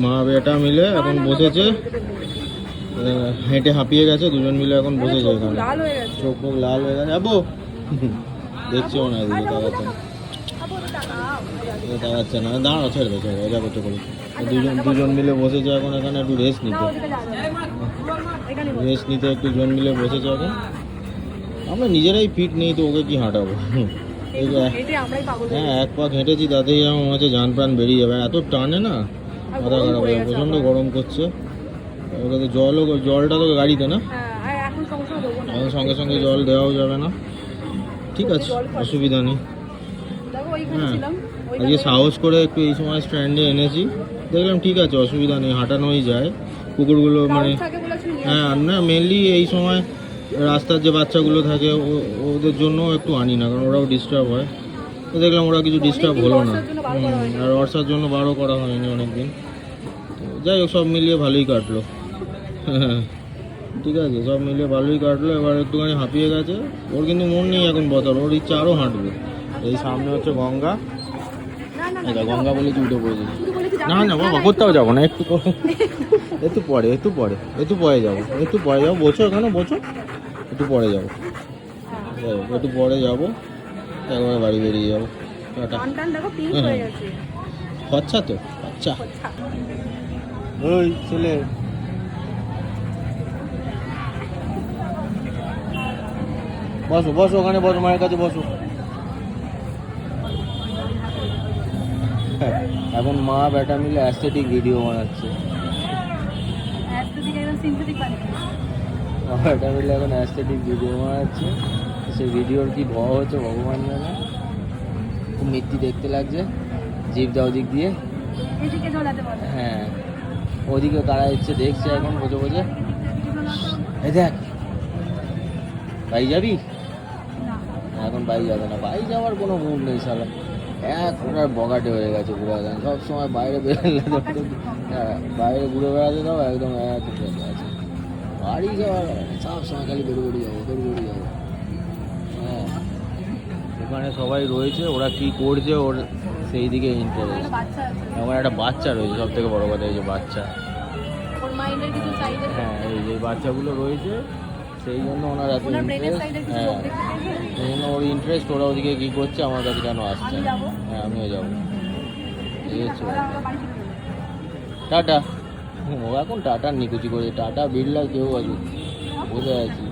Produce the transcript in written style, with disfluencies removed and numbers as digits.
মা বেটা মিলে এখন বসেছে, হেঁটে হাঁপিয়ে গেছে, দুজন মিলে এখন বসেছে এখানে। চোখ মুখ লাল হয়ে গেছে। যাবো দেখছিও না, এদিকে তাকাচ্ছে না, দাঁড়াও, ছেড়ে যাবো তো করে। দুজন মিলে বসেছে এখন এখানে, একটু রেস্ট নিতে একটু জন মিলে বসেছে এখন। আমরা নিজেরাই ফিট নেই তো ওকে কি হাঁটাবো? হ্যাঁ, এক পা হেঁটেছি তাতেই আমার মনে হচ্ছে জান প্রাণ বেরিয়ে যাবে, এত টানে না, মাথা খারাপ হয়ে, প্রচণ্ড গরম করছে। ওকে তো জলটা তো গাড়িতে না, এখন সঙ্গে সঙ্গে জল দেওয়াও যাবে না। ঠিক আছে, অসুবিধা নেই। হ্যাঁ, আজকে সাহস করে একটু এই সময় স্ট্যান্ডে এনেছি, দেখলাম ঠিক আছে, অসুবিধা নেই, হাঁটানোই যায় কুকুরগুলো মানে। হ্যাঁ, না মেনলি এই সময় রাস্তার যে বাচ্চাগুলো থাকে ওদের জন্য একটু আনি না, কারণ ওরাও ডিস্টার্ব হয়। তো দেখলাম ওরা কিছু ডিস্টার্ব হলো না, আর অর্ষার জন্য বারও করা হয়নি অনেকদিন। যাই হোক, সব মিলিয়ে ভালোই কাটলো। ঠিক আছে, সব মিলিয়ে ভালোই কাটলো। এবার একটুখানি হাঁপিয়ে গেছে, ওর কিন্তু মন নেই এখন বতার, ওর ইচ্ছা আরও হাঁটবে। এই সামনে হচ্ছে গঙ্গা, এটা গঙ্গা বলে উঠে পড়ে যাবে। না না বাবা, কোথাও যাবো না, একটু পরে যাবো, বসো এখানে, বসো, একটু পরে যাবো, একটু পরে যাবো, একবারে বাড়ি বেরিয়ে যাবো। খরচা তো, আচ্ছা ওই ছেলে, বসো বসো ওখানে, বসো মায়ের কাছে বসো। এখন মা বেটা মিলে অ্যাস্থেটিক ভিডিও বানাচ্ছে। বেটা মিলে এখন অ্যাস্থেটিক ভিডিও বানাচ্ছে, সেই ভিডিওর কি ভয় হচ্ছে ভগবান জানে, খুব মিথ্যি দেখতে লাগছে। জিভ যাও দিক দিয়ে, হ্যাঁ ওদিকে কারা ইচ্ছে দেখছে এখন বোঝে বোঝে। এই দেখ, বাই যাবি? এখন বাই যাবে না, বাই যাওয়ার কোনো মুড নেই শালা, এক ওটার বগাটে হয়ে গেছে পুরো। সব সময় বাইরে বেরোলে, হ্যাঁ বাইরে ঘুরে বেড়াতে দাও, একদম এক আছে বাড়ি যাওয়ার সব সময় খালি বেরিয়ে যাবো। হ্যাঁ, ওখানে সবাই রয়েছে, ওরা কি করছে ওর সেই দিকে ইন্টারেস্ট। আমার একটা বাচ্চা রয়েছে, সব থেকে বড় কথা এই যে বাচ্চা, হ্যাঁ এই যে বাচ্চাগুলো রয়েছে, সেই জন্য ওনার এত ইন্টারেস্ট। হ্যাঁ, সেই জন্য ওর ইন্টারেস্ট, ওরা ওদিকে কী করছে আমার কাছে কেন আসছে। হ্যাঁ, আমিও যাবো, এই হচ্ছে টাটা। ও এখন টাটার নিকুচি করে, টাটা বিড়লা কেউ আছে, বুঝে আছি।